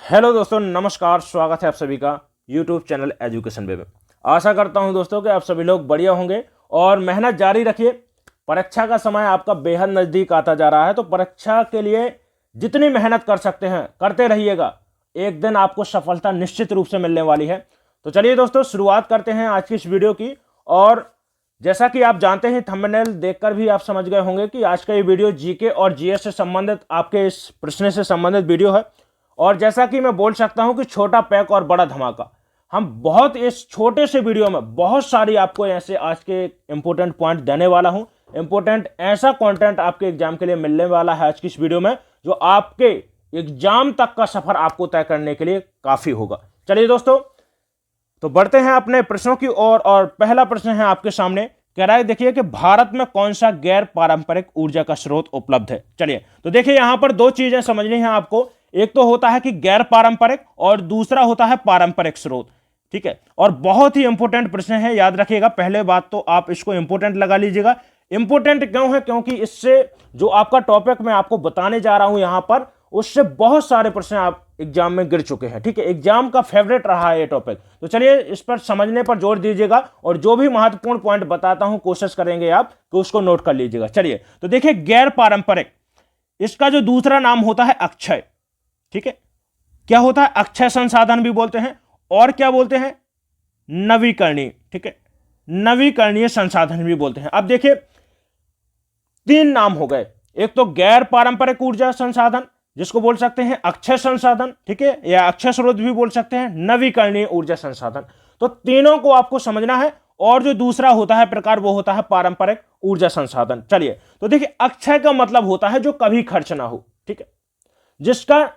Hello दोस्तों, नमस्कार। स्वागत है आप सभी का यूट्यूब चैनल एजुकेशन वे में। आशा करता हूं दोस्तों कि आप सभी लोग बढ़िया होंगे और मेहनत जारी रखिए। परीक्षा का समय आपका बेहद नज़दीक आता जा रहा है, तो परीक्षा के लिए जितनी मेहनत कर सकते हैं करते रहिएगा। एक दिन आपको सफलता निश्चित रूप से मिलने वाली है। तो चलिए दोस्तों, शुरुआत करते हैं आज की इस वीडियो की। और जैसा कि आप जानते हैं, थंबनेल देखकर भी आप समझ गए होंगे कि आज का ये वीडियो जीके और जीएस से संबंधित, आपके इस प्रश्न से संबंधित वीडियो है। और जैसा कि मैं बोल सकता हूं कि छोटा पैक और बड़ा धमाका, हम बहुत इस छोटे से वीडियो में बहुत सारी आपको ऐसे आज के इंपॉर्टेंट पॉइंट देने वाला हूं। इंपॉर्टेंट ऐसा कंटेंट आपके एग्जाम के लिए मिलने वाला है आज की इस वीडियो में, जो आपके एग्जाम तक का सफर आपको तय करने के लिए काफी होगा। चलिए दोस्तों, तो बढ़ते हैं अपने प्रश्नों की ओर। और पहला प्रश्न है आपके सामने, कह रहा है देखिए कि भारत में कौन सा गैर पारंपरिक ऊर्जा का स्रोत उपलब्ध है। चलिए, तो देखिए यहां पर दो चीजें समझनी है आपको। एक तो होता है कि गैर पारंपरिक और दूसरा होता है पारंपरिक स्रोत। ठीक है, और बहुत ही इंपॉर्टेंट प्रश्न है, याद रखिएगा। पहले बात तो आप इसको इंपॉर्टेंट लगा लीजिएगा। इंपॉर्टेंट क्यों है? क्योंकि इससे जो आपका टॉपिक मैं आपको बताने जा रहा हूं यहां पर, उससे बहुत सारे प्रश्न आप एग्जाम में गिर चुके हैं। ठीक है, एग्जाम का फेवरेट रहा है ये टॉपिक। तो चलिए, इस पर समझने पर जोर दीजिएगा और जो भी महत्वपूर्ण पॉइंट बताता हूं कोशिश करेंगे आप कि उसको नोट कर लीजिएगा। चलिए, तो देखिए गैर पारंपरिक, इसका जो दूसरा नाम होता है अक्षय। ठीक है, क्या होता है? अक्षय संसाधन भी बोलते हैं और क्या बोलते हैं? नवीकरणीय। ठीक है, नवीकरणीय संसाधन भी बोलते हैं। अब देखिए, तीन नाम हो गए। एक तो गैर पारंपरिक ऊर्जा संसाधन, जिसको बोल सकते हैं अक्षय संसाधन, ठीक है, या अक्षय स्रोत भी बोल सकते हैं, नवीकरणीय ऊर्जा संसाधन। तो तीनों को आपको समझना है। और जो दूसरा होता है प्रकार, वो होता है पारंपरिक ऊर्जा संसाधन। चलिए, तो देखिए अक्षय का मतलब होता है जो कभी खर्च ना हो। ठीक है, जिसका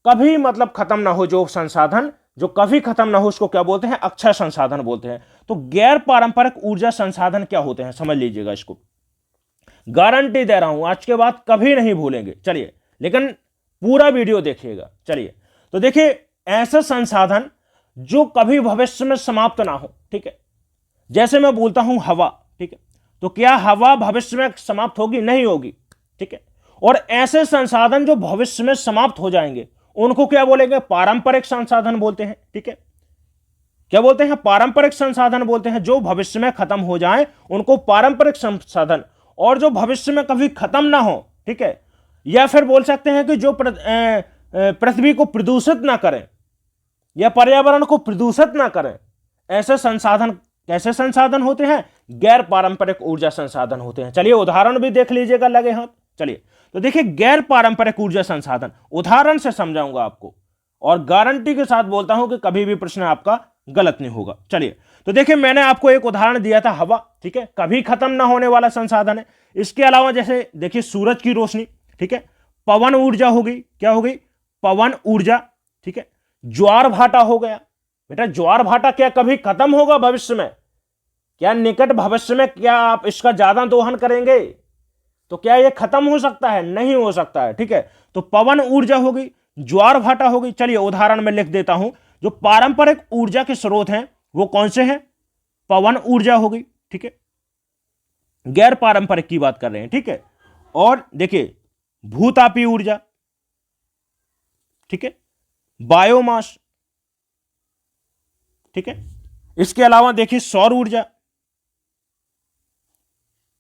कभी मतलब खत्म ना हो, जो संसाधन जो कभी खत्म ना हो, उसको क्या बोलते हैं? अक्षय संसाधन बोलते हैं। तो गैर पारंपरिक ऊर्जा संसाधन क्या होते हैं, समझ लीजिएगा इसको। गारंटी दे रहा हूं, आज के बाद कभी नहीं भूलेंगे। चलिए, लेकिन पूरा वीडियो देखिएगा। चलिए, तो देखिए ऐसे संसाधन जो कभी भविष्य में समाप्त ना हो। ठीक है, जैसे मैं बोलता हूं हवा। ठीक है, तो क्या हवा भविष्य में समाप्त होगी? नहीं होगी। ठीक है, और ऐसे संसाधन जो भविष्य में समाप्त हो जाएंगे उनको क्या बोलेंगे? पारंपरिक संसाधन बोलते हैं। ठीक है, क्या बोलते हैं? पारंपरिक संसाधन बोलते हैं। जो भविष्य में खत्म हो जाए उनको पारंपरिक संसाधन, और जो भविष्य में कभी खत्म ना हो। ठीक है, या फिर बोल सकते हैं कि जो पृथ्वी को प्रदूषित ना करें या पर्यावरण को प्रदूषित ना करें, ऐसे संसाधन कैसे संसाधन होते हैं? गैर पारंपरिक ऊर्जा संसाधन होते हैं। चलिए, उदाहरण भी देख लीजिएगा लगे हाथ। चलिए, तो देखिए गैर पारंपरिक ऊर्जा संसाधन उदाहरण से समझाऊंगा आपको, और गारंटी के साथ बोलता हूं कि कभी भी प्रश्न आपका गलत नहीं होगा। चलिए, तो देखिए मैंने आपको एक उदाहरण दिया था हवा। ठीक है, कभी खत्म ना होने वाला संसाधन है। इसके अलावा जैसे देखिए सूरज की रोशनी। ठीक है, पवन ऊर्जा हो गई। क्या हो गई? पवन ऊर्जा। ठीक है, ज्वार भाटा हो गया। बेटा, ज्वार भाटा क्या कभी खत्म होगा भविष्य में? क्या निकट भविष्य में क्या आप इसका ज्यादा दोहन करेंगे? तो क्या यह खत्म हो सकता है? नहीं हो सकता है। ठीक है, तो पवन ऊर्जा हो गई, ज्वार भाटा हो गई। चलिए, उदाहरण में लिख देता हूं। जो पारंपरिक ऊर्जा के स्रोत हैं वो कौन से हैं? पवन ऊर्जा हो गई। ठीक है, गैर पारंपरिक की बात कर रहे हैं। ठीक है, और देखिए भूतापी ऊर्जा। ठीक है, बायोमास। ठीक है, इसके अलावा देखिए सौर ऊर्जा।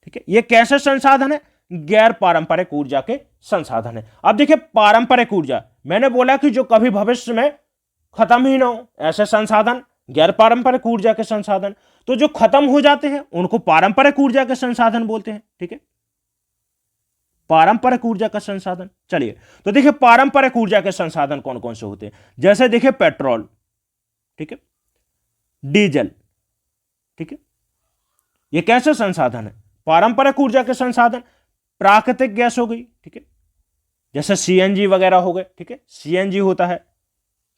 ठीक है, ये कैसे संसाधन है? गैर पारंपरिक ऊर्जा के संसाधन है। अब देखिए पारंपरिक ऊर्जा, मैंने बोला कि जो कभी भविष्य में खत्म ही ना हो, ऐसे संसाधन गैर पारंपरिक ऊर्जा के संसाधन। तो जो खत्म हो जाते हैं उनको पारंपरिक ऊर्जा के संसाधन बोलते हैं। ठीक है, पारंपरिक ऊर्जा का संसाधन। चलिए, तो देखिए पारंपरिक ऊर्जा के संसाधन कौन कौन से होते हैं? जैसे देखिए पेट्रोल। ठीक है, डीजल। ठीक है, ये कैसे संसाधन है? पारंपरिक ऊर्जा के संसाधन। प्राकृतिक गैस हो गई। ठीक है, जैसे सीएनजी वगैरह हो गए। ठीक है, सीएनजी होता है।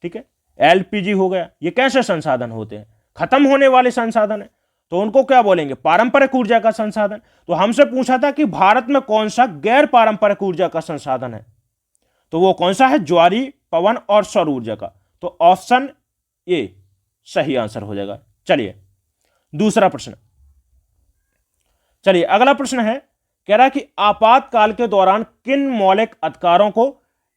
ठीक है, एलपीजी हो गया। ये कैसे संसाधन होते हैं? खत्म होने वाले संसाधन है, तो उनको क्या बोलेंगे? पारंपरिक ऊर्जा का संसाधन। तो हमसे पूछा था कि भारत में कौन सा गैर पारंपरिक ऊर्जा का संसाधन है, तो वो कौन सा है? ज्वारी, पवन और सौर ऊर्जा का। तो ऑप्शन ए सही आंसर हो जाएगा। चलिए, दूसरा प्रश्न। चलिए, अगला प्रश्न है, कह रहा है कि आपातकाल के दौरान किन मौलिक अधिकारों को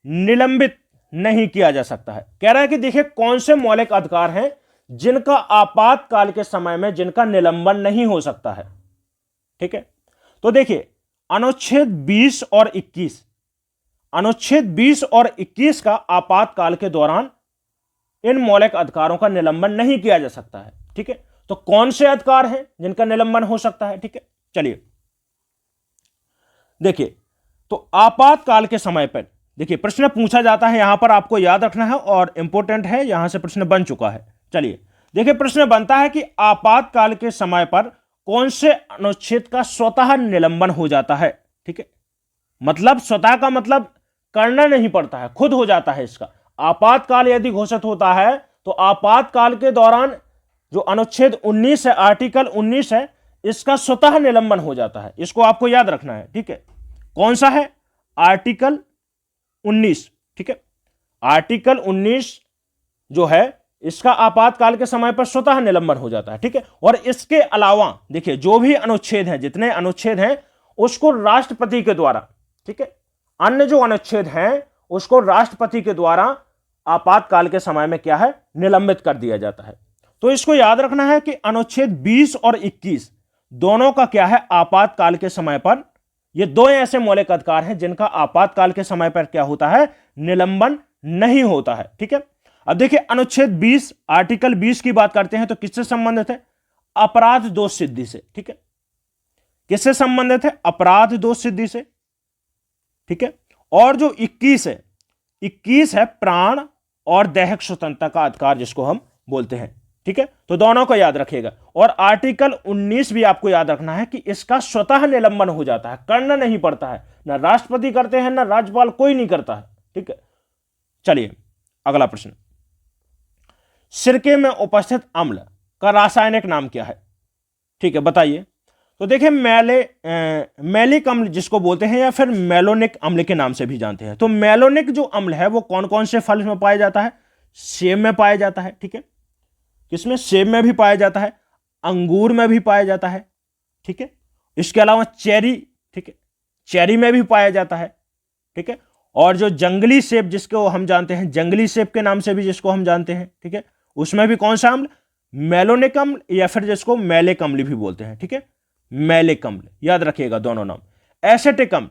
निलंबित नहीं किया जा सकता है। कह रहा है कि देखिए कौन से मौलिक अधिकार हैं जिनका आपातकाल के समय में जिनका निलंबन नहीं हो सकता है। ठीक है, तो देखिए अनुच्छेद 20 और 21, अनुच्छेद 20 और 21 का आपातकाल के दौरान इन मौलिक अधिकारों का निलंबन नहीं किया जा सकता है। ठीक है, तो कौन से अधिकार हैं जिनका निलंबन हो सकता है। ठीक है, चलिए देखिए, तो आपातकाल के समय पर देखिए प्रश्न पूछा जाता है, यहां पर आपको याद रखना है और इंपॉर्टेंट है, यहां से प्रश्न बन चुका है। चलिए देखिए, प्रश्न बनता है कि आपातकाल के समय पर कौन से अनुच्छेद का स्वतः निलंबन हो जाता है। ठीक है, मतलब स्वतः का मतलब करना नहीं पड़ता है, खुद हो जाता है इसका। आपातकाल यदि घोषित होता है तो आपातकाल के दौरान जो अनुच्छेद 19 है, आर्टिकल 19 है, इसका स्वतः निलंबन हो जाता है। इसको आपको याद रखना है। ठीक है, कौन सा है? आर्टिकल 19। ठीक है, आर्टिकल 19 जो है इसका आपातकाल के समय पर स्वतः निलंबन हो जाता है। ठीक है, और इसके अलावा देखिए जो भी अनुच्छेद हैं, जितने अनुच्छेद हैं उसको राष्ट्रपति के द्वारा, ठीक है, अन्य जो अनुच्छेद हैं उसको राष्ट्रपति के द्वारा आपातकाल के समय में क्या है, निलंबित कर दिया जाता है। तो इसको याद रखना है कि अनुच्छेद 20 और 21 दोनों का क्या है, आपातकाल के समय पर, ये दो ऐसे मौलिक अधिकार हैं जिनका आपातकाल के समय पर क्या होता है, निलंबन नहीं होता है। ठीक है, अब देखिए अनुच्छेद 20 आर्टिकल 20 की बात करते हैं तो किससे संबंधित है? अपराध दोष सिद्धि से। ठीक है, किससे संबंधित है? अपराध दोष सिद्धि से। ठीक है, और जो 21 है, 21 है प्राण और दैहिक स्वतंत्रता का अधिकार जिसको हम बोलते हैं। ठीक है, तो दोनों को याद रखिएगा। और आर्टिकल 19 भी आपको याद रखना है कि इसका स्वतः निलंबन हो जाता है, करना नहीं पड़ता है, ना राष्ट्रपति करते हैं ना राज्यपाल, कोई नहीं करता है। ठीक है, चलिए अगला प्रश्न, सिरके में उपस्थित अम्ल का रासायनिक नाम क्या है? ठीक है, बताइए। तो देखिए मैलिक अम्ल जिसको बोलते हैं या फिर मेलोनिक अम्ल के नाम से भी जानते हैं। तो मेलोनिक जो अम्ल है वो कौन कौन से फल में पाया जाता है? सेब में पाया जाता है। ठीक है, किसमें? सेब में भी पाया जाता है, अंगूर में भी पाया जाता है। ठीक है, इसके अलावा चेरी, ठीक है, चेरी में भी पाया जाता है। ठीक है, और जो जंगली सेब जिसको हम जानते हैं, जंगली सेब के नाम से भी जिसको हम जानते हैं, ठीक है, उसमें भी कौन सा अम्ल? मेलोनिक अम्ल या फिर जिसको मैलिक अम्ल भी बोलते हैं। ठीक है, मैलिक अम्ल, याद रखिएगा दोनों नाम। एसेटिक अम्ल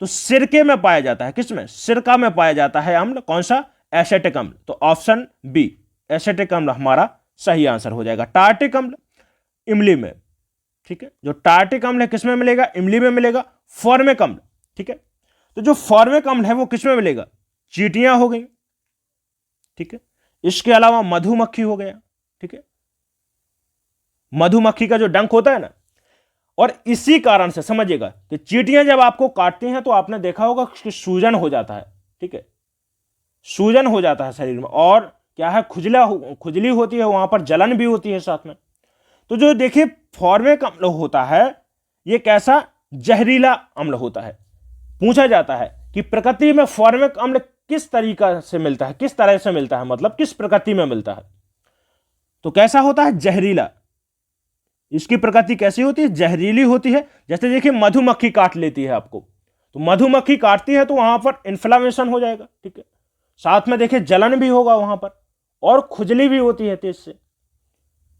तो सिरके में पाया जाता है, किसमें? सिरका में पाया जाता है अम्ल, कौन सा? एसेटिक अम्ल। तो ऑप्शन बी एसेटिक अम्ल हमारा सही आंसर हो जाएगा। टार्टिक अम्ल इमली में। ठीक है, जो टार्टिक अम्ल है किसमें मिलेगा? इमली में मिलेगा। फॉर्मिक अम्ल, ठीक है, तो जो फॉर्मिक अम्ल है वो किसमें मिलेगा? चींटियां हो गई। ठीक है, इसके अलावा मधुमक्खी हो गया। ठीक है, मधुमक्खी का जो डंक होता है ना, और इसी कारण से समझिएगा कि चींटियां जब आपको काटती हैं तो आपने देखा होगा कि सूजन हो जाता है। ठीक है, सूजन हो जाता है शरीर में, और क्या है, खुजली होती है, वहां पर जलन भी होती है साथ में। तो जो देखिए फॉर्मिक अम्ल होता है ये कैसा? जहरीला अम्ल होता है। पूछा जाता है कि प्रकृति में फॉर्मिक अम्ल किस तरीका से मिलता है, किस तरह से मिलता है, मतलब किस प्रकृति में मिलता है? तो कैसा होता है? जहरीला। इसकी प्रकृति कैसी होती है? जहरीली होती है। जैसे देखिए मधुमक्खी काट लेती है आपको, तो मधुमक्खी काटती है तो वहां पर इन्फ्लामेशन हो जाएगा। ठीक है, साथ में देखिए जलन भी होगा वहां पर, और खुजली भी होती है तेज से।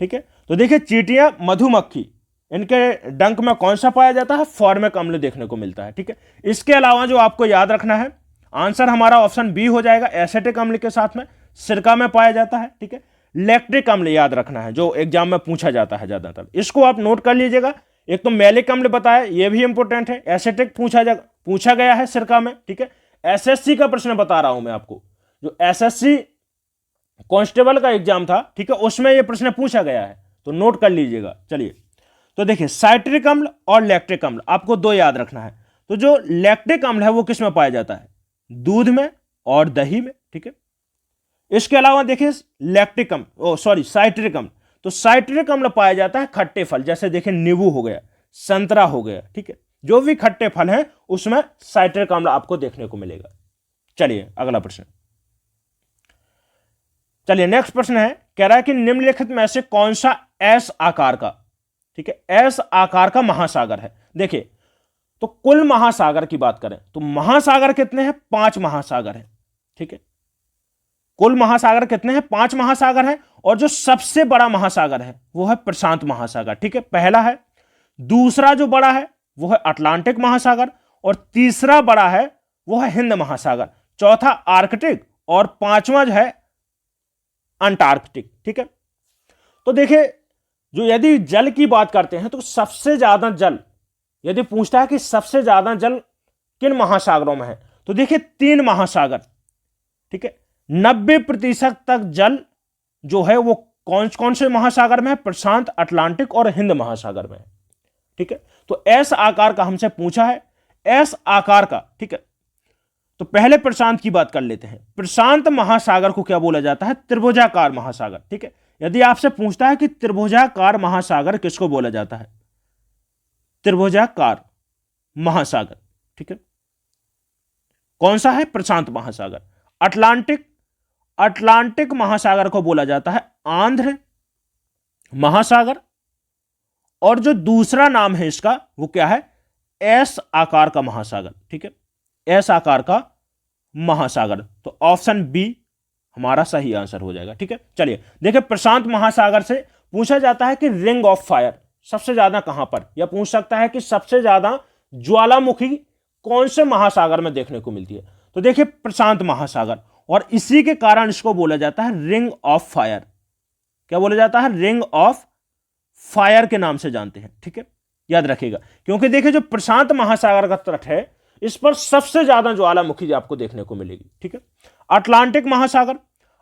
ठीक है, तो देखिए चींटियां, मधुमक्खी, इनके डंक में कौन सा पाया जाता है? फॉर्मिक अम्ल देखने को मिलता है। ठीक है, इसके अलावा जो आपको याद रखना है, आंसर हमारा ऑप्शन बी हो जाएगा, एसेटिक अम्ल के साथ में सिरका में पाया जाता है। ठीक है, लैक्टिक अम्ल याद रखना है, जो एग्जाम में पूछा जाता है ज्यादातर, इसको आप नोट कर लीजिएगा। एक तो मैलिक अम्ल बताया, ये भी इंपॉर्टेंट है। एसेटिक पूछा गया है सिरका में। ठीक है, एसएससी का प्रश्न बता रहा हूं मैं आपको, जो एसएससी कांस्टेबल का एग्जाम था, ठीक है, उसमें यह प्रश्न पूछा गया है, तो नोट कर लीजिएगा। चलिए, तो देखिए साइट्रिक अम्ल और लैक्टिक अम्ल आपको दो याद रखना है। तो जो लैक्टिक अम्ल है वो किस में पाया जाता है? दूध में और दही में। ठीक है, इसके अलावा देखिए लैक्टिक अम्ल, साइट्रिक अम्ल, तो साइट्रिक अम्ल पाया जाता है खट्टे फल, जैसे देखिए नींबू हो गया, संतरा हो गया। ठीक है, जो भी खट्टे फल हैं उसमें साइट्रिक अम्ल आपको देखने को मिलेगा। चलिए अगला प्रश्न, चलिए नेक्स्ट प्रश्न है, कह रहा है कि निम्नलिखित में से कौन सा एस आकार का, ठीक है, एस आकार का महासागर है? देखिए, तो कुल महासागर की बात करें तो महासागर कितने हैं? 5 महासागर हैं। ठीक है, कुल महासागर कितने हैं? 5 महासागर है, और जो सबसे बड़ा महासागर है वो है प्रशांत महासागर। ठीक है, पहला है। दूसरा जो बड़ा है वो है अटलांटिक महासागर, और तीसरा बड़ा है वो है हिंद महासागर, चौथा आर्कटिक, और पांचवा जो है अंटार्कटिक। ठीक है, तो देखिए जो यदि जल की बात करते हैं तो सबसे ज्यादा जल, यदि पूछता है कि सबसे ज्यादा जल किन महासागरों में है, तो देखिए 3 महासागर। ठीक है, 90% तक जल जो है वो कौन कौन से महासागर में है? प्रशांत, अटलांटिक और हिंद महासागर में है। ठीक है, तो एस आकार का हमसे पूछा है, एस आकार का। ठीक है, तो पहले प्रशांत की बात कर लेते हैं। प्रशांत महासागर को क्या बोला जाता है? त्रिभुजाकार महासागर। ठीक है, यदि आपसे पूछता है कि त्रिभुजाकार महासागर किसको बोला जाता है? त्रिभुजाकार महासागर। ठीक है, कौन सा है? प्रशांत महासागर। अटलांटिक, अटलांटिक महासागर को बोला जाता है आंध्र महासागर, और जो दूसरा नाम है इसका वो क्या है? एस आकार का महासागर। ठीक है, एस आकार का महासागर। तो ऑप्शन बी हमारा सही आंसर हो जाएगा। ठीक है, चलिए देखिए, प्रशांत महासागर से पूछा जाता है कि रिंग ऑफ फायर सबसे ज्यादा कहां पर, या पूछ सकता है कि सबसे ज्यादा ज्वालामुखी कौन से महासागर में देखने को मिलती है। तो देखिए प्रशांत महासागर, और इसी के कारण इसको बोला जाता है रिंग ऑफ फायर। क्या बोला जाता है? रिंग ऑफ फायर के नाम से जानते हैं। ठीक है, याद रखिएगा, क्योंकि देखिए जो प्रशांत महासागर का तट है इस पर सबसे ज्यादा ज्वालामुखी आपको देखने को मिलेगी। ठीक है, अटलांटिक महासागर,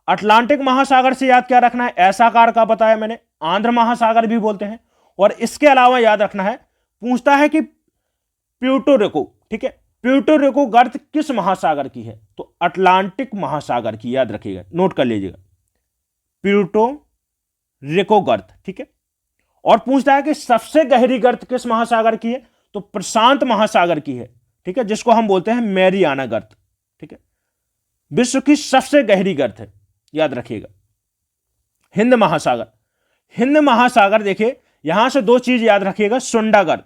अटलांटिक महासागर से याद क्या रखना है? ऐसा आकार का बताया मैंने, आंध्र महासागर भी बोलते हैं। और इसके अलावा याद रखना है, पूछता है कि प्यूर्टो रिको, ठीक है, प्यूर्टो रिको गर्त किस महासागर की है? तो अटलांटिक महासागर की, याद रखिएगा, नोट कर लीजिएगा, प्यूर्टो रिको गर्त। ठीक है, और पूछता है कि सबसे गहरी गर्त किस महासागर की है? तो प्रशांत महासागर की है। ठीक है, जिसको हम बोलते हैं मैरियाना गर्त। ठीक है, विश्व की सबसे गहरी गर्त है, याद रखिएगा। हिंद महासागर, हिंद महासागर देखिए यहां से 2 चीज याद रखिएगा। सुंडा गर्त,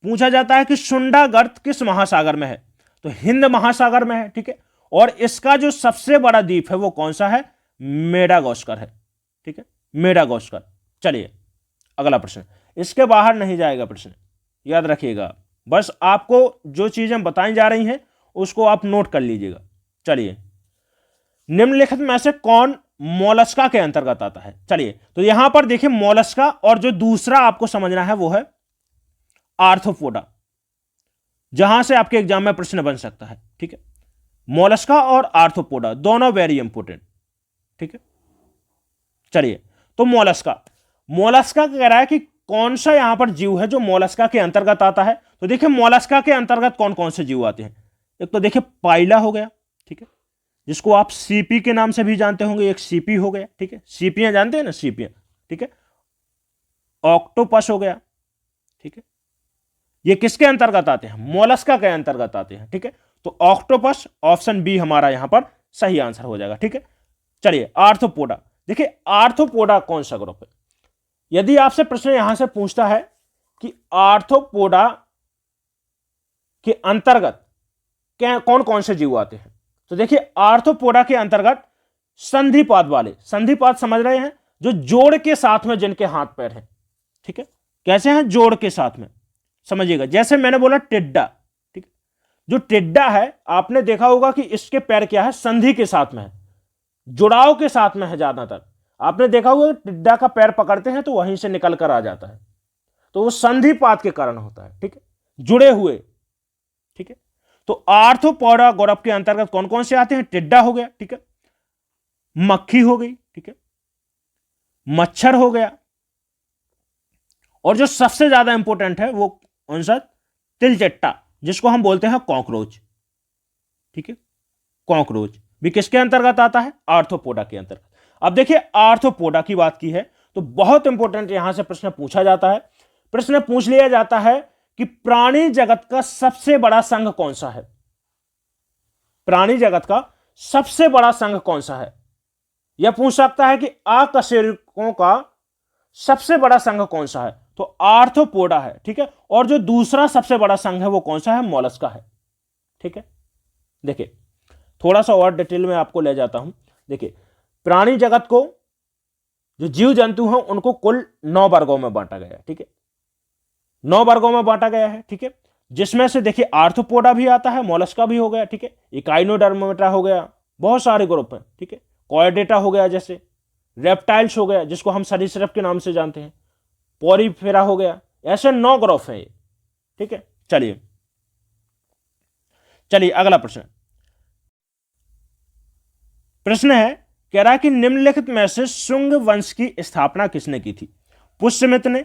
पूछा जाता है कि सुंडा गर्त किस महासागर में है? तो हिंद महासागर में है। ठीक है, और इसका जो सबसे बड़ा द्वीप है वो कौन सा है? मेडागास्कर है। ठीक है, मेडागास्कर। चलिए अगला प्रश्न, इसके बाहर नहीं जाएगा प्रश्न, याद रखिएगा, बस आपको जो चीजें बताई जा रही हैं उसको आप नोट कर लीजिएगा। चलिए, निम्नलिखित में से कौन मोलस्का के अंतर्गत आता है? चलिए, तो यहां पर देखिए मोलस्का, और जो दूसरा आपको समझना है वो है आर्थ्रोपोडा, जहां से आपके एग्जाम में प्रश्न बन सकता है। ठीक है, मोलस्का और आर्थ्रोपोडा दोनों वेरी इंपोर्टेंट। ठीक है, चलिए, तो मोलस्का, मोलस्का कह रहा है कि कौन सा यहां पर जीव है जो मोलस्का के अंतर्गत आता है। तो देखिए मोलस्का के अंतर्गत कौन कौन से जीव आते हैं? एक तो देखिए पाइला हो गया, ठीक है, जिसको आप सीपी के नाम से भी जानते होंगे, एक सीपी हो गया। ठीक है, सीपियां जानते हैं ना, सीपियां। ठीक है, ऑक्टोपस हो गया। ठीक है, ये किसके अंतर्गत आते हैं? मोलस्का के अंतर्गत आते हैं। ठीक है, तो ऑक्टोपस, ऑप्शन बी हमारा यहां पर सही आंसर हो जाएगा। ठीक है, चलिए आर्थ्रोपोडा, देखिए आर्थ्रोपोडा कौन सा ग्रुप है? यदि आपसे प्रश्न यहां से पूछता है कि आर्थ्रोपोडा के अंतर्गत कौन कौन से जीव आते हैं, तो देखिए आर्थ्रोपोडा के अंतर्गत संधिपाद वाले, संधिपाद समझ रहे हैं, जो जोड़ के साथ में जिनके हाथ पैर हैं। ठीक है, कैसे हैं? जोड़ के साथ में, समझिएगा, जैसे मैंने बोला टिड्डा। ठीक है, जो टिड्डा है आपने देखा होगा कि इसके पैर क्या है? संधि के साथ में है, जुड़ाव के साथ में है। ज्यादातर आपने देखा होगा टिड्डा का पैर पकड़ते हैं तो वहीं से निकल कर आ जाता है, तो वो संधिपात के कारण होता है। ठीक है, जुड़े हुए। ठीक है, तो आर्थ्रोपोडा ग्रुप के अंतर्गत कौन कौन से आते हैं? टिड्डा हो गया, ठीक है, मक्खी हो गई, ठीक है, मच्छर हो गया, और जो सबसे ज्यादा इंपॉर्टेंट है वो कौन सा? तिलचट्टा, जिसको हम बोलते हैं कॉकरोच। ठीक है, कॉकरोच भी किसके अंतर्गत आता है? आर्थ्रोपोडा के अंतर्गत। अब देखिए आर्थ्रोपोडा की बात की है तो बहुत इंपॉर्टेंट यहां से प्रश्न पूछा जाता है, प्रश्न पूछ लिया जाता है कि प्राणी जगत का सबसे बड़ा संघ कौन सा है? प्राणी जगत का सबसे बड़ा संघ कौन सा है? यह पूछ सकता है कि अकशेरुकों का सबसे बड़ा संघ कौन सा है? तो आर्थ्रोपोडा है। ठीक है, और जो दूसरा सबसे बड़ा संघ है वो कौन सा है? मोलस्का है। ठीक है, देखिए थोड़ा सा और डिटेल में आपको ले जाता हूं। देखिए, प्राणी जगत को, जो जीव जंतु हैं, उनको कुल 9 वर्गों में बांटा गया है। ठीक है, 9 वर्गों में बांटा गया है। ठीक है, जिसमें से देखिए आर्थ्रोपोडा भी आता है, मोलस्का भी हो गया। ठीक है, इकाइनोडर्मेटा हो गया, बहुत सारे ग्रुप हैं। ठीक है, कॉर्डेटा हो गया, जैसे रेप्टाइल्स हो गया जिसको हम सरीसृप के नाम से जानते हैं, पोरीफेरा हो गया, ऐसे 9 ग्रुप हैं ये। ठीक है, चलिए अगला प्रश्न। प्रश्न है, कह रहा है कि निम्नलिखित में से शुंग वंश की स्थापना किसने की थी? पुष्यमित्र ने,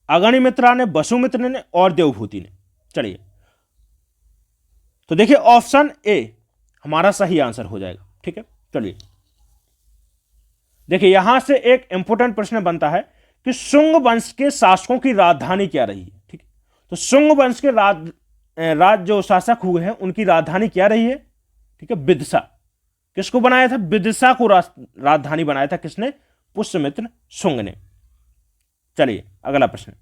अगनिमित्रा ने, वसुमित्र ने और देवभूति ने। चलिए, तो देखिए ऑप्शन ए हमारा सही आंसर हो जाएगा। ठीक है, चलिए देखिए, यहां से एक इंपॉर्टेंट प्रश्न बनता है कि शुंग वंश के शासकों की राजधानी क्या रही है। ठीक है, तो शुंग वंश के राज जो शासक हुए हैं उनकी राजधानी क्या रही है? ठीक है, विदिशा। किसको बनाया था? विदिशा को राजधानी बनाया था किसने? पुष्यमित्र शुंग ने। चलिए अगला प्रश्न,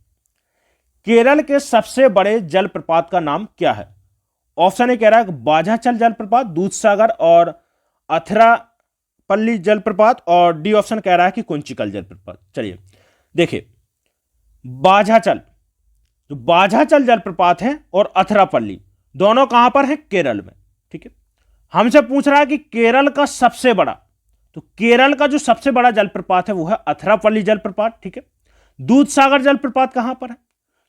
केरल के सबसे बड़े जलप्रपात का नाम क्या है? ऑप्शन ए कह रहा है बाझाचल जलप्रपात, दूधसागर और अथरापल्ली जलप्रपात, और डी ऑप्शन कह रहा है कि कुंचिकल जलप्रपात। चलिए देखिए, जो बाझाचल जलप्रपात है और अथरापल्ली दोनों कहां पर है? केरल में। ठीक है, हमसे पूछ रहा है कि केरल का सबसे बड़ा, तो केरल का जो सबसे बड़ा जलप्रपात है वो है अथरापल्ली जलप्रपात। ठीक है, दूधसागर जलप्रपात कहां पर है?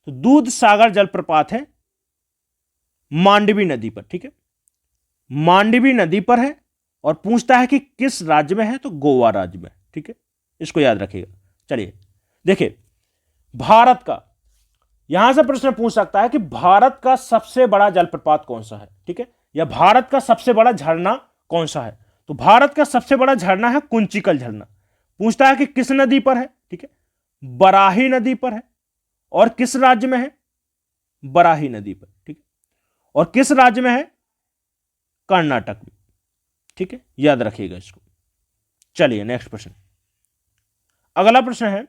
तो दूधसागर जलप्रपात है मांडवी नदी पर। ठीक है, मांडवी नदी पर है, और पूछता है कि किस राज्य में है? तो गोवा राज्य में। ठीक है, इसको याद रखिएगा। चलिए देखिए, भारत का, यहां से प्रश्न पूछ सकता है कि भारत का सबसे बड़ा जलप्रपात कौन सा है? ठीक है, या भारत का सबसे बड़ा झरना कौन सा है? तो भारत का सबसे बड़ा झरना है कुंचिकल झरना। पूछता है कि किस नदी पर है? ठीक है, बराही नदी पर है। और किस राज्य में है? बराही नदी पर। ठीक है, और किस राज्य में है? कर्नाटक में। ठीक है, याद रखिएगा इसको। चलिए नेक्स्ट प्रश्न, अगला प्रश्न है,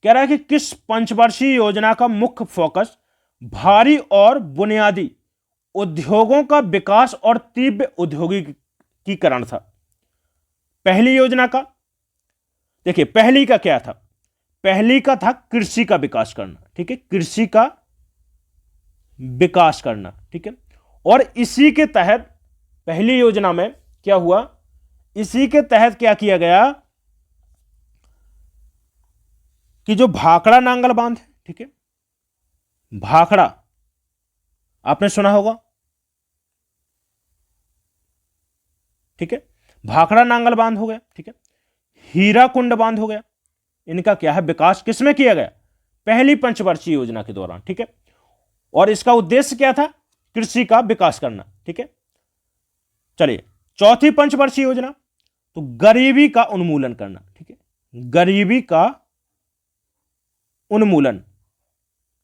कह रहा है कि किस पंचवर्षीय योजना का मुख्य फोकस भारी और बुनियादी उद्योगों का विकास और तीव्र औद्योगिकीकरण था? पहली योजना का, देखिए पहली का क्या था? पहली का था कृषि का विकास करना। ठीक है, कृषि का विकास करना। ठीक है, और इसी के तहत पहली योजना में क्या हुआ? इसी के तहत क्या किया गया कि जो भाखड़ा नांगल बांध है, ठीक है, भाखड़ा आपने सुना होगा। ठीक है, भाखड़ा नांगल बांध हो गया। ठीक है, हीराकुंड बांध हो गया। इनका क्या है? विकास किसमें किया गया? पहली पंचवर्षीय योजना के दौरान। ठीक है, और इसका उद्देश्य क्या था? कृषि का विकास करना। ठीक है, चलिए चौथी पंचवर्षीय योजना, तो गरीबी का उन्मूलन करना। ठीक है, गरीबी का उन्मूलन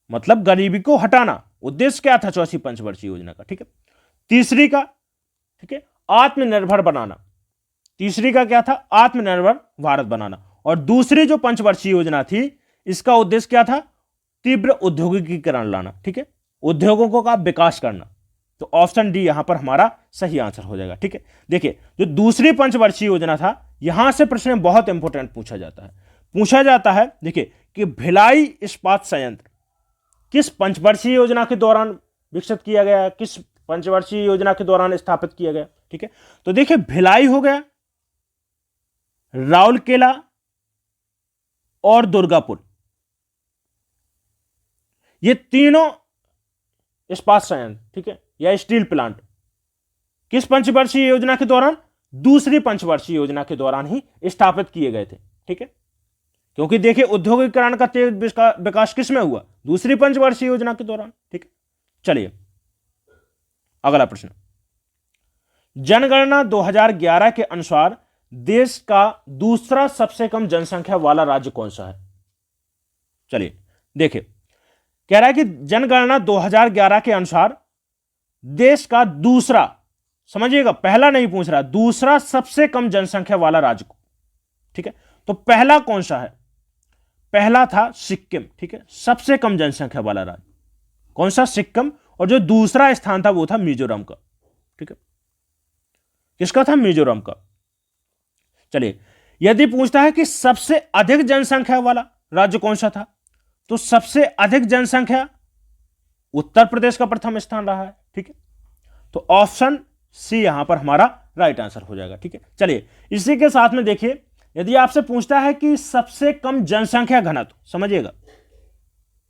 मतलब गरीबी को हटाना, उद्देश्य क्या था चौथी पंचवर्षीय योजना का? ठीक है, तीसरी का, ठीक है, आत्मनिर्भर बनाना। तीसरी का क्या था? आत्मनिर्भर भारत बनाना। और दूसरी जो पंचवर्षीय योजना थी, इसका उद्देश्य क्या था? तीव्र औद्योगिकीकरण लाना। ठीक है, उद्योगों का विकास करना। तो ऑप्शन डी यहां पर हमारा सही आंसर हो जाएगा। ठीक है, देखिए जो दूसरी पंचवर्षीय योजना था, यहां से प्रश्न बहुत इंपॉर्टेंट पूछा जाता है। देखिए कि भिलाई इस्पात संयंत्र किस पंचवर्षीय योजना के दौरान विकसित किया गया, किस पंचवर्षीय योजना के दौरान स्थापित किया गया? ठीक है, तो देखिए भिलाई हो गया, राउरकेला और दुर्गापुर, ये तीनों इस्पात संयंत्र, ठीक है, या स्टील प्लांट किस पंचवर्षीय योजना के दौरान? दूसरी पंचवर्षीय योजना के दौरान ही स्थापित किए गए थे। ठीक है, क्योंकि देखिए औद्योगिकरण का तेज विकास किस में हुआ? दूसरी पंचवर्षीय योजना के दौरान। ठीक है, चलिए अगला प्रश्न, जनगणना 2011 के अनुसार देश का दूसरा सबसे कम जनसंख्या वाला राज्य कौन सा है? चलिए देखिए, कह रहा है कि जनगणना 2011 के अनुसार देश का दूसरा, समझिएगा पहला नहीं पूछ रहा, दूसरा सबसे कम जनसंख्या वाला राज्य को। ठीक है, तो पहला कौन सा है? पहला था सिक्किम। ठीक है, सबसे कम जनसंख्या वाला राज्य कौन सा? सिक्किम। और जो दूसरा स्थान था वो था मिजोरम का। ठीक है, किसका था? मिजोरम का। चलिए, यदि पूछता है कि सबसे अधिक जनसंख्या वाला राज्य कौन सा था, तो सबसे अधिक जनसंख्या उत्तर प्रदेश का प्रथम स्थान रहा है। ठीक है, तो ऑप्शन सी यहां पर हमारा राइट आंसर हो जाएगा। ठीक है, चलिए इसी के साथ में देखिए, यदि आपसे पूछता है कि सबसे कम जनसंख्या घनत्व, समझिएगा,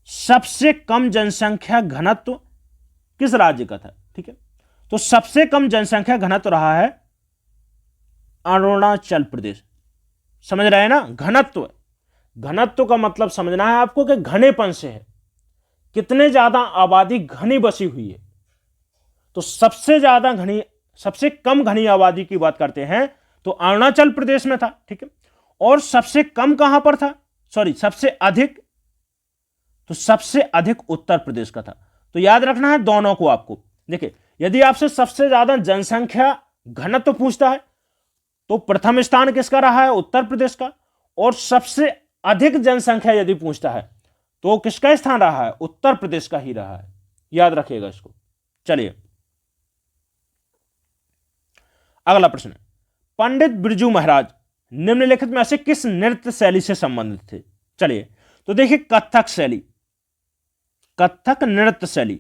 सबसे कम जनसंख्या घनत्व किस राज्य का था। ठीक है, तो सबसे कम जनसंख्या घनत्व रहा है अरुणाचल प्रदेश। समझ रहे हैं ना, घनत्व, घनत्व का मतलब समझना है आपको कि घनेपन से है, कितने ज्यादा आबादी घनी बसी हुई है। तो सबसे ज्यादा घनी, सबसे कम घनी आबादी की बात करते हैं तो अरुणाचल प्रदेश में था। ठीक है, और सबसे कम कहां पर था, सॉरी सबसे अधिक, तो सबसे अधिक उत्तर प्रदेश का था। तो याद रखना है दोनों को आपको। देखिए, यदि आपसे सबसे ज्यादा जनसंख्या घनत्व पूछता है तो प्रथम स्थान किसका रहा है, उत्तर प्रदेश का, और सबसे अधिक जनसंख्या यदि पूछता है तो किसका स्थान रहा है, उत्तर प्रदेश का ही रहा है। याद रखिएगा इसको। चलिए अगला प्रश्न है, पंडित बिरजू महाराज निम्नलिखित में से किस नृत्य शैली से संबंधित थे। चलिए, तो देखिए कथक शैली, कथक नृत्य शैली,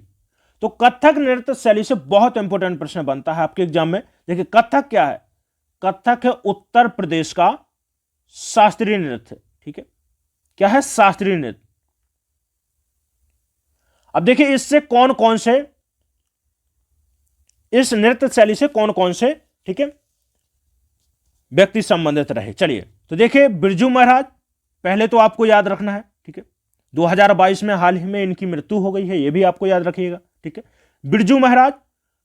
तो कथक नृत्य शैली से बहुत इंपॉर्टेंट प्रश्न बनता है आपके एग्जाम में। देखिए कथक क्या है, कथक है उत्तर प्रदेश का शास्त्रीय नृत्य। ठीक है, क्या है, शास्त्रीय नृत्य। अब देखिए इससे कौन कौन से, इस नृत्य शैली से कौन कौन से, ठीक है, व्यक्ति संबंधित रहे। चलिए, तो देखिए बिरजू महाराज पहले तो आपको याद रखना है। ठीक है, 2022 में हाल ही में इनकी मृत्यु हो गई है, यह भी आपको याद रखिएगा। ठीक है, बिरजू महाराज।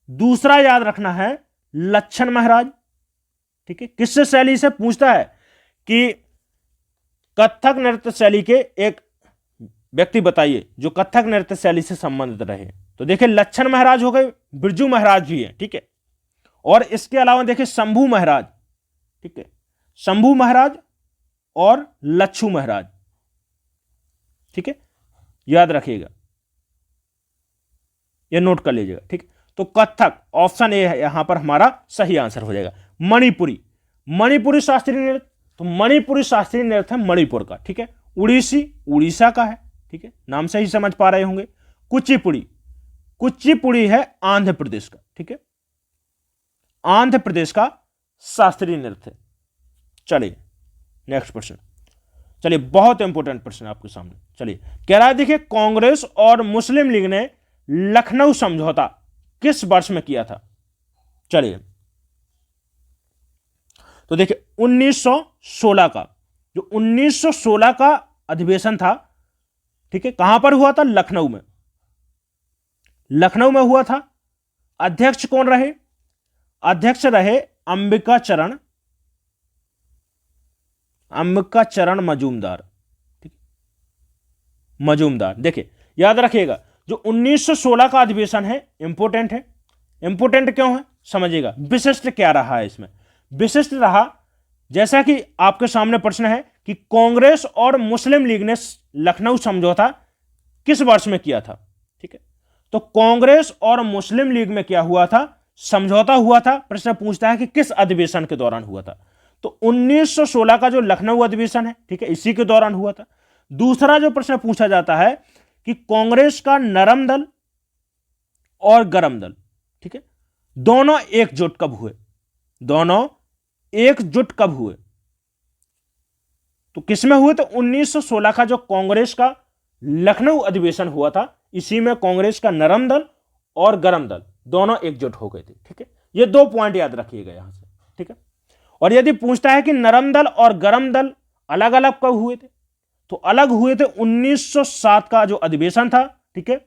दूसरा याद रखना है लक्षण महाराज। ठीक है, किस शैली से पूछता है कि कथक नृत्य शैली के एक व्यक्ति बताइए जो कथक नृत्य शैली से संबंधित रहे। तो देखिए लक्षण महाराज हो गए, बिरजू महाराज भी है। ठीक है, और इसके अलावा देखिए शंभू महाराज। ठीक है, शंभू महाराज और लच्छू महाराज। ठीक है, याद रखिएगा, ये नोट कर लीजिएगा। ठीक, तो कथक ऑप्शन ए है यहां पर हमारा सही आंसर हो जाएगा। मणिपुरी, मणिपुरी शास्त्रीय नृत्य, तो मणिपुरी शास्त्रीय नृत्य है मणिपुर का। ठीक है, उड़ीसी उड़ीसा का है। ठीक है, नाम से ही समझ पा रहे होंगे। कुचिपुड़ी, कुचिपुड़ी है आंध्र प्रदेश का। ठीक है, आंध्र प्रदेश का शास्त्रीय नृत्य। चलिए नेक्स्ट प्रश्न, चलिए बहुत इंपॉर्टेंट प्रश्न आपके सामने। चलिए कह रहा है, देखिए कांग्रेस और मुस्लिम लीग ने लखनऊ समझौता किस वर्ष में किया था। चलिए, तो देखिए 1916 का, जो 1916 का अधिवेशन था, ठीक है, कहां पर हुआ था, लखनऊ में, लखनऊ में हुआ था। अध्यक्ष कौन रहे, अध्यक्ष रहे अंबिका चरण, अंबिका चरण मजूमदार। ठीक, मजूमदार। देखिए याद रखिएगा, जो 1916 का अधिवेशन है इंपोर्टेंट है। इंपोर्टेंट क्यों है समझिएगा, विशिष्ट क्या रहा है इसमें, विशिष्ट रहा, जैसा कि आपके सामने प्रश्न है कि कांग्रेस और मुस्लिम लीग ने लखनऊ समझौता किस वर्ष में किया था। ठीक है, तो कांग्रेस और मुस्लिम लीग में क्या हुआ था, समझौता हुआ था। प्रश्न पूछता है कि किस अधिवेशन के दौरान हुआ था, तो 1916 का जो लखनऊ अधिवेशन है, ठीक है, इसी के दौरान हुआ था। दूसरा जो प्रश्न पूछा जाता है कि कांग्रेस का नरम दल और गरम दल, ठीक है, दोनों एकजुट कब हुए, दोनों एकजुट कब हुए, तो किसमें हुए, तो 1916 का जो कांग्रेस का लखनऊ अधिवेशन हुआ था, इसी में कांग्रेस का नरम दल और गरम दल दोनों एकजुट हो गए थे। ठीक है, ये दो पॉइंट याद रखिएगा यहां से। ठीक है, और यदि पूछता है कि नरम दल और गरम दल अलग अलग कब हुए थे, तो अलग हुए थे 1907 का जो अधिवेशन था। ठीक है,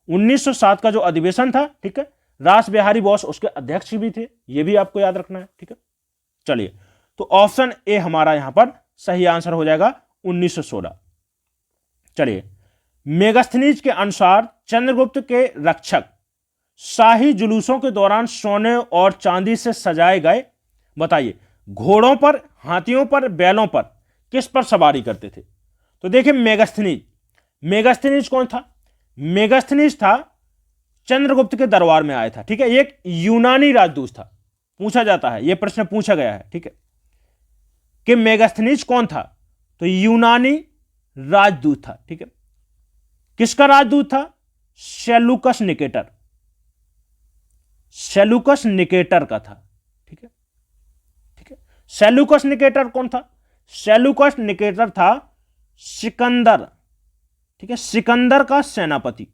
1907 का जो अधिवेशन था, ठीक है, रास बिहारी बोस उसके अध्यक्ष भी थे, यह भी आपको याद रखना है। ठीक है, चलिए, तो ऑप्शन ए हमारा यहां पर सही आंसर हो जाएगा 1916। चलिए, मेगास्थनीज के अनुसार चंद्रगुप्त के रक्षक शाही जुलूसों के दौरान सोने और चांदी से सजाए गए, बताइए, घोड़ों पर, हाथियों पर, बैलों पर किस पर सवारी करते थे। तो देखिए मेगास्थनीज, मेगास्थनीज कौन था, मेगास्थनीज था चंद्रगुप्त के दरबार में आया था। ठीक है, एक यूनानी राजदूत था, पूछा जाता है, यह प्रश्न पूछा गया है। ठीक है, कि मेगास्थनीज कौन था? तो यूनानी राजदूत था। ठीक है, किसका राजदूत था? सेल्यूकस निकेटर, सेल्यूकस निकेटर का था। ठीक है, ठीक है। सेल्यूकस निकेटर कौन था? सेल्यूकस निकेटर था सिकंदर, ठीक है, सिकंदर का सेनापति।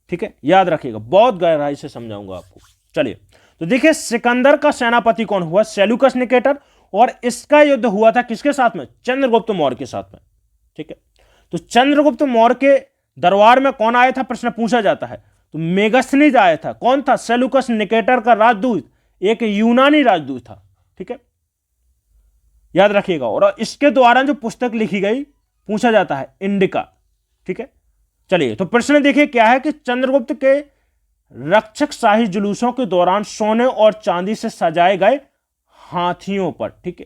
ठीक है, याद रखिएगा, बहुत गहराई से समझाऊंगा आपको। चलिए, तो देखिए सिकंदर का सेनापति कौन हुआ? Seleucus Nicator. और इसका युद्ध हुआ था किसके साथ में? चंद्रगुप्त मौर्य के साथ में। ठीक है, तो चंद्रगुप्त मौर्य के दरबार में कौन आया था, प्रश्न पूछा जाता है। तो मेगास्थनीज आया था। कौन था? सेल्यूकस निकेटर का राजदूत, एक यूनानी राजदूत था। ठीक है, याद रखिएगा। और इसके द्वारा जो पुस्तक लिखी गई, पूछा जाता है इंडिका। ठीक है, चलिए, तो प्रश्न देखिए क्या है कि चंद्रगुप्त के रक्षक शाही जुलूसों के दौरान सोने और चांदी से सजाए गए हाथियों पर, ठीक है,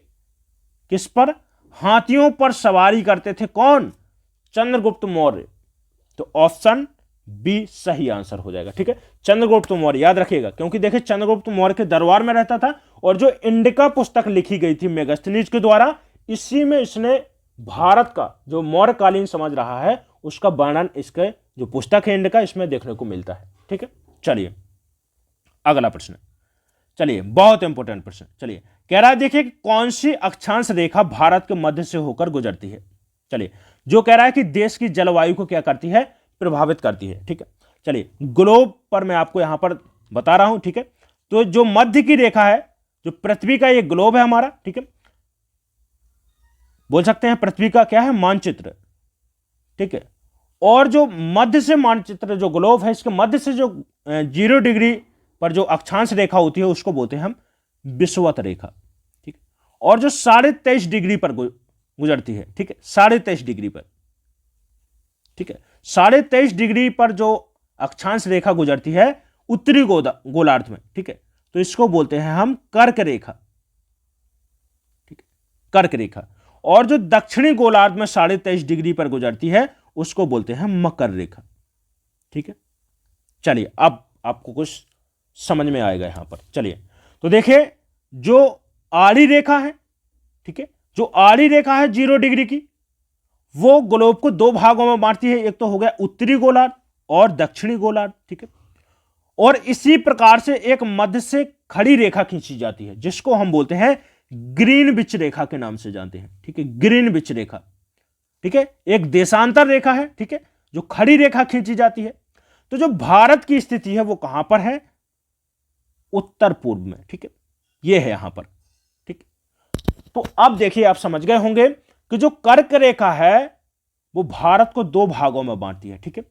किस पर? हाथियों पर सवारी करते थे कौन? चंद्रगुप्त मौर्य। तो ऑप्शन बी सही आंसर हो जाएगा। ठीक है, चंद्रगुप्त मौर्य, याद रखिएगा, क्योंकि देखिए चंद्रगुप्त मौर्य के दरबार में रहता था और जो इंडिका पुस्तक लिखी गई थी मेगास्थनीज के द्वारा, इसी में इसने भारत का जो मौर्यकालीन समझ रहा है उसका वर्णन, इसके जो पुस्तक है इंडिका, इसमें देखने को मिलता है। ठीक है, चलिए अगला प्रश्न। चलिए, बहुत इंपॉर्टेंट प्रश्न। चलिए, कह रहा है देखिए कौन सी अक्षांश रेखा भारत के मध्य से होकर गुजरती है? चलिए, जो कह रहा है कि देश की जलवायु को क्या करती है? प्रभावित करती है। ठीक है, चलिए ग्लोब पर मैं आपको यहां पर बता रहा हूं। ठीक है, तो जो मध्य की रेखा है, जो पृथ्वी का ये ग्लोब है हमारा, ठीक है, बोल सकते हैं पृथ्वी का क्या है? मानचित्र। ठीक है, और जो मध्य से मानचित्र, जो ग्लोब है, इसके मध्य से जो 0 डिग्री पर जो अक्षांश रेखा होती है उसको बोलते हैं हम विषुवत रेखा। ठीक है, और जो 23.5 डिग्री पर गुजरती है, ठीक है, 23.5 डिग्री पर, ठीक है, 23.5 डिग्री पर जो अक्षांश रेखा गुजरती है उत्तरी गोलार्ध में, ठीक है, तो इसको बोलते हैं हम कर्क रेखा। ठीक है, कर्क रेखा। और जो दक्षिणी गोलार्ध में 23.5 डिग्री पर गुजरती है उसको बोलते हैं मकर रेखा। ठीक है, चलिए अब आपको कुछ समझ में आएगा यहां पर। चलिए, तो देखिए जो आड़ी रेखा है, ठीक है, जो आड़ी रेखा है 0 डिग्री की, वो ग्लोब को 2 भागों में बांटती है। एक तो हो गया उत्तरी गोलार्ध और दक्षिणी गोलार्ध। ठीक है, और इसी प्रकार से एक मध्य से खड़ी रेखा खींची जाती है जिसको हम बोलते हैं ग्रीनविच रेखा के नाम से जानते हैं। ठीक है, ग्रीनविच रेखा। ठीक है, एक देशांतर रेखा है, ठीक है, जो खड़ी रेखा खींची जाती है। तो जो भारत की स्थिति है वो कहां पर है? उत्तर पूर्व में। ठीक है, ये है यहां पर। ठीक, तो अब देखिए आप समझ गए होंगे कि जो कर्क रेखा है वो भारत को 2 भागों में बांटती है। ठीक है,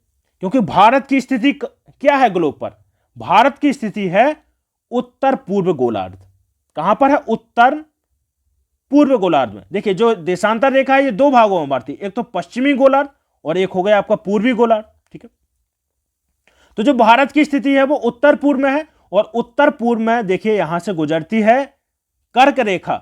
क्योंकि भारत की स्थिति क्या है ग्लोब पर? भारत की स्थिति है उत्तर पूर्व गोलार्ध। कहां पर है? उत्तर पूर्व गोलार्ध में। देखिए जो देशांतर रेखा है ये 2 भागों में बांटती है, एक तो पश्चिमी गोलार्ध और एक हो गया आपका पूर्वी गोलार्ध। ठीक है, तो जो भारत की स्थिति है वो उत्तर पूर्व में है और उत्तर पूर्व में देखिए यहां से गुजरती है कर्क रेखा।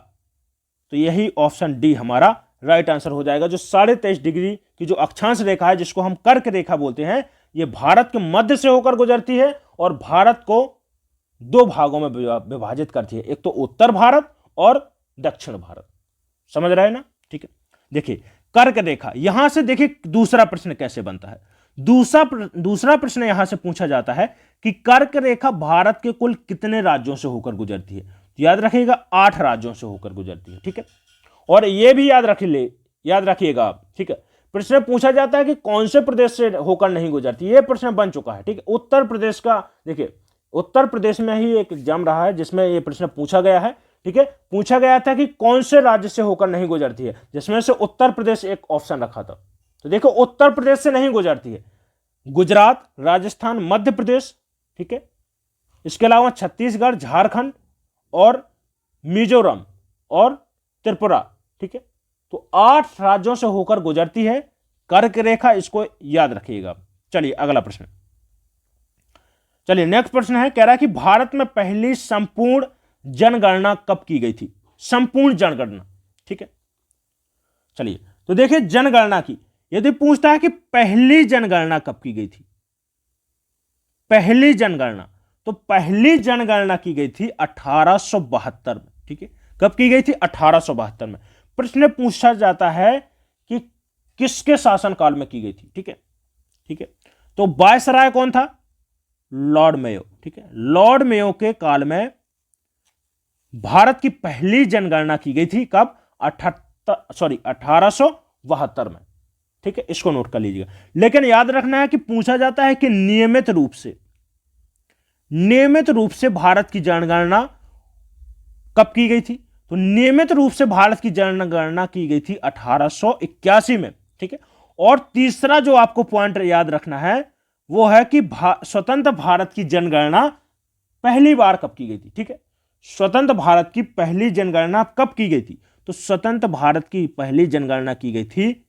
तो यही ऑप्शन डी हमारा राइट आंसर हो जाएगा। जो 23.5 डिग्री की जो अक्षांश रेखा है जिसको हम कर्क रेखा बोलते हैं, ये भारत के मध्य से होकर गुजरती है और भारत को 2 भागों में विभाजित करती है, एक तो उत्तर भारत और दक्षिण भारत। समझ रहे हैं ना? ठीक है, देखिए कर्क रेखा। यहां से देखिए दूसरा प्रश्न कैसे बनता है। दूसरा प्रश्न यहां से पूछा जाता है कि कर्क रेखा भारत के कुल कितने राज्यों से होकर गुजरती है? तो याद रखिएगा 8 राज्यों से होकर गुजरती है। ठीक है, और यह भी याद रखिएगा आप। ठीक है, प्रश्न पूछा जाता है कि कौन से प्रदेश से होकर नहीं गुजरती। यह प्रश्न बन चुका है। ठीक है, उत्तर प्रदेश का, देखिए उत्तर प्रदेश में ही एक एग्जाम रहा है जिसमें यह प्रश्न पूछा गया है। ठीक है, पूछा गया था कि कौन से राज्य से होकर नहीं गुजरती है, जिसमें से उत्तर प्रदेश एक ऑप्शन रखा था। तो देखो उत्तर प्रदेश से नहीं गुजरती है गुजरात, राजस्थान, मध्य प्रदेश, ठीक है, इसके अलावा छत्तीसगढ़, झारखंड और मिजोरम और त्रिपुरा। ठीक है, तो 8 राज्यों से होकर गुजरती है कर्क रेखा, इसको याद रखिएगा। चलिए अगला प्रश्न। चलिए नेक्स्ट प्रश्न है, कह रहा है कि भारत में पहली संपूर्ण जनगणना कब की गई थी? संपूर्ण जनगणना। ठीक है, चलिए तो देखिए जनगणना की, यदि पूछता है कि पहली जनगणना कब की गई थी, पहली जनगणना, तो पहली जनगणना की गई थी 1872 में। ठीक है, कब की गई थी? 1872 में। प्रश्न पूछा जाता है कि किसके शासनकाल में की गई थी। ठीक है, ठीक है। तो वायसराय कौन था? Lord Mayo. ठीक है, लॉर्ड मेयो के काल में भारत की पहली जनगणना की गई थी। कब? 1872 में। ठीक है, इसको नोट कर लीजिएगा। लेकिन याद रखना है कि पूछा जाता है कि नियमित रूप से भारत की जनगणना कब की गई थी? तो नियमित रूप से भारत की जनगणना की गई थी 1881 में। ठीक है, और तीसरा जो आपको पॉइंट याद रखना है वो है कि स्वतंत्र भारत की जनगणना पहली बार कब की गई थी। ठीक है, स्वतंत्र भारत की पहली जनगणना कब की गई थी? तो स्वतंत्र भारत की पहली जनगणना की गई थी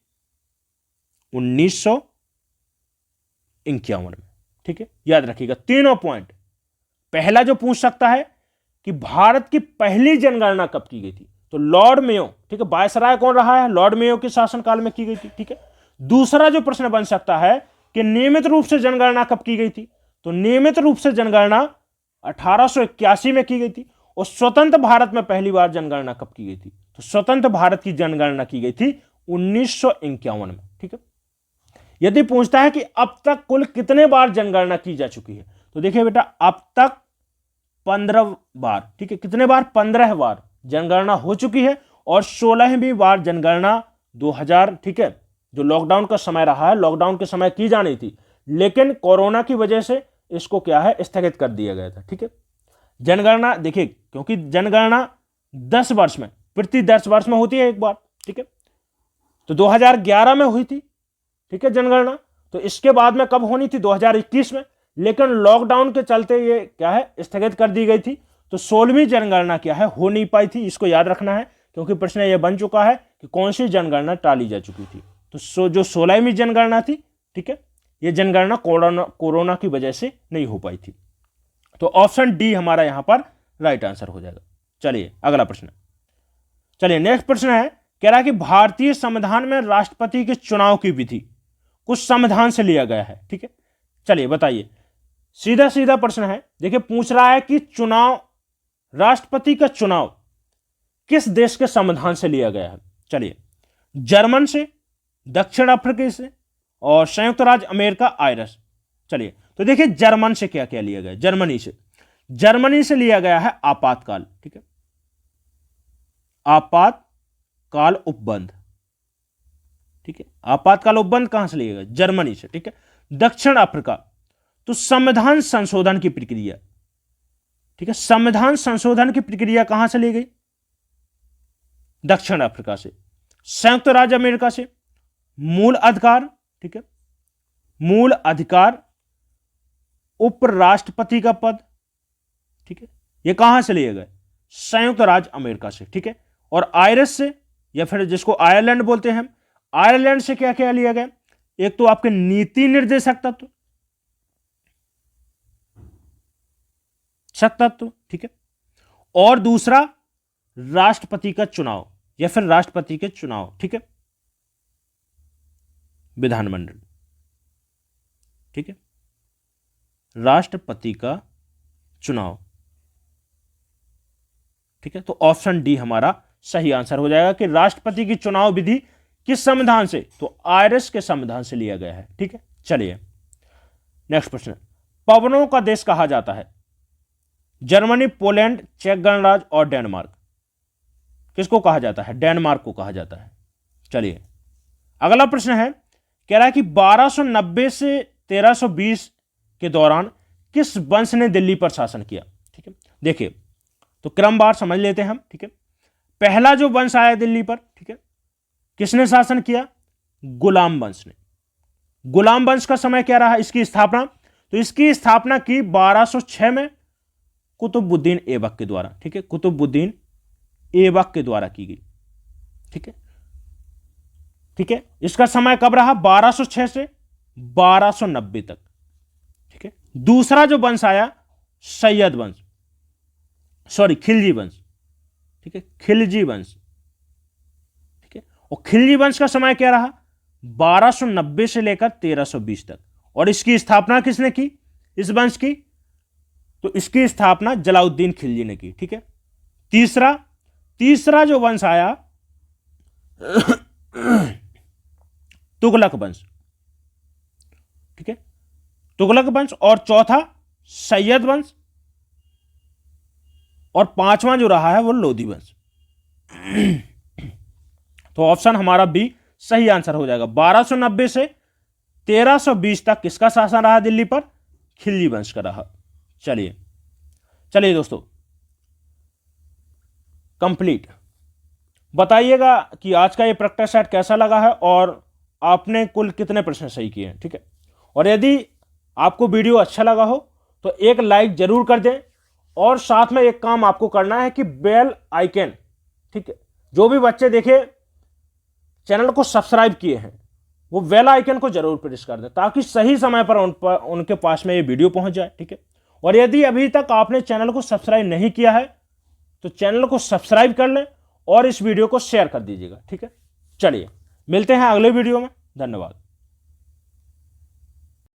1951 में। ठीक है, याद रखिएगा तीनों पॉइंट। पहला जो पूछ सकता है कि भारत की पहली जनगणना कब की गई थी, तो लॉर्ड मेयो। ठीक है, वायसराय कौन रहा है? लॉर्ड मेयो के शासनकाल में की गई थी। ठीक है, दूसरा जो प्रश्न बन सकता है कि नियमित रूप से जनगणना कब की गई थी, तो नियमित रूप से जनगणना 1881 में की गई थी। और स्वतंत्र भारत में पहली बार जनगणना कब की गई थी? तो स्वतंत्र भारत की जनगणना की गई थी 1951 में। ठीक है, यदि पूछता है कि अब तक कुल कितने बार जनगणना की जा चुकी है, तो देखिए बेटा, अब तक 15 बार। ठीक है, कितने बार? 15 बार जनगणना हो चुकी है। और 16वीं बार जनगणना 2000, ठीक है, जो लॉकडाउन का समय रहा है, लॉकडाउन के समय की जानी थी, लेकिन कोरोना की वजह से इसको क्या है, स्थगित कर दिया गया था। ठीक है, जनगणना देखिए, क्योंकि जनगणना 10 वर्ष में, प्रति 10 वर्ष में होती है एक बार। ठीक है, तो 2011 में हुई थी। ठीक है, जनगणना। तो इसके बाद में कब होनी थी? 2021 में। लेकिन लॉकडाउन के चलते ये क्या है, स्थगित कर दी गई थी। तो 16वीं जनगणना क्या है, हो नहीं पाई थी। इसको याद रखना है, क्योंकि प्रश्न ये बन चुका है कि कौन सी जनगणना टाली जा चुकी थी। तो जो 16वीं जनगणना थी, ठीक है, ये जनगणना कोरोना की वजह से नहीं हो पाई थी। तो ऑप्शन डी हमारा यहां पर राइट आंसर हो जाएगा। चलिए अगला प्रश्न। चलिए नेक्स्ट प्रश्न है, कह रहा है कि भारतीय संविधान में राष्ट्रपति के चुनाव की विधि कुछ संविधान से लिया गया है। ठीक है, चलिए बताइए। सीधा सीधा प्रश्न है। देखिए, पूछ रहा है कि चुनाव, राष्ट्रपति का चुनाव किस देश के संविधान से लिया गया है। चलिए, जर्मन से, दक्षिण अफ्रीका से, और संयुक्त राज्य अमेरिका, आयरिश। चलिए, तो देखिए जर्मन से क्या क्या लिया गया। जर्मनी से लिया गया है आपातकाल। ठीक है, आपातकाल उपबंध। ठीक है, आपातकाल उपबंध कहां से लिया गया? जर्मनी से। ठीक है, दक्षिण अफ्रीका, तो संविधान संशोधन की प्रक्रिया। ठीक है, संविधान संशोधन की प्रक्रिया कहां से ली गई? दक्षिण अफ्रीका से। संयुक्त राज्य अमेरिका से मूल अधिकार। ठीक है, मूल अधिकार, उपराष्ट्रपति का पद। ठीक है, यह कहां से लिए गए? संयुक्त राज्य अमेरिका से। ठीक है, और आयरिश से, या फिर जिसको आयरलैंड बोलते हैं हम, आयरलैंड से क्या क्या लिया गया? एक तो आपके नीति निर्देशक तत्व, ठीक है, और दूसरा राष्ट्रपति का चुनाव, या फिर राष्ट्रपति के चुनाव। ठीक है, विधानमंडल। ठीक है, राष्ट्रपति का चुनाव। ठीक है, तो ऑप्शन डी हमारा सही आंसर हो जाएगा कि राष्ट्रपति की चुनाव विधि किस संविधान से? तो आयरिश के संविधान से लिया गया है। ठीक है, चलिए नेक्स्ट प्रश्न। पवनों का देश कहा जाता है? जर्मनी, पोलैंड, चेक गणराज्य और डेनमार्क। किसको कहा जाता है? डेनमार्क को कहा जाता है। चलिए अगला प्रश्न है, कह रहा है कि 1290 से 1320 के दौरान किस वंश ने दिल्ली पर शासन किया? ठीक है, देखिए तो क्रमवार समझ लेते हैं हम। ठीक है, पहला जो वंश आया दिल्ली पर, ठीक है, किसने शासन किया? गुलाम वंश ने। गुलाम वंश का समय क्या रहा इसकी स्थापना? तो इसकी स्थापना की 1206 में कुतुबुद्दीन ऐबक के द्वारा। ठीक है, कुतुबुद्दीन ऐबक के द्वारा की गई। ठीक है, ठीक है, इसका समय कब रहा? 1206 से 1290 तक। ठीक है, दूसरा जो वंश आया सैयद वंश, खिलजी वंश। ठीक है, खिलजी वंश। ठीक है, और खिलजी वंश का समय क्या रहा? 1290 से लेकर 1320 तक। और इसकी स्थापना किसने की इस वंश की? तो इसकी स्थापना जलाउद्दीन खिलजी ने की। ठीक है, तीसरा जो वंश आया तुगलक वंश, ठीक है, तुगलक वंश, और चौथा सैयद वंश, और पांचवा जो रहा है वो लोधी वंश। तो ऑप्शन हमारा बी सही आंसर हो जाएगा। 1290 से 1320 तक किसका शासन रहा दिल्ली पर? खिलजी वंश का रहा। चलिए चलिए दोस्तों, कंप्लीट। बताइएगा कि आज का ये प्रैक्टिस सेट कैसा लगा है और आपने कुल कितने प्रश्न सही किए हैं, ठीक है। और यदि आपको वीडियो अच्छा लगा हो तो एक लाइक जरूर कर दें, और साथ में एक काम आपको करना है कि बेल आइकन, ठीक है, जो भी बच्चे देखे चैनल को सब्सक्राइब किए हैं वो बेल आइकन को जरूर प्रेस कर दें, ताकि सही समय पर उनके पास में ये वीडियो पहुंच जाए, ठीक है। और यदि अभी तक आपने चैनल को सब्सक्राइब नहीं किया है तो चैनल को सब्सक्राइब कर लें और इस वीडियो को शेयर कर दीजिएगा, ठीक है। चलिए मिलते हैं अगले वीडियो में, धन्यवाद।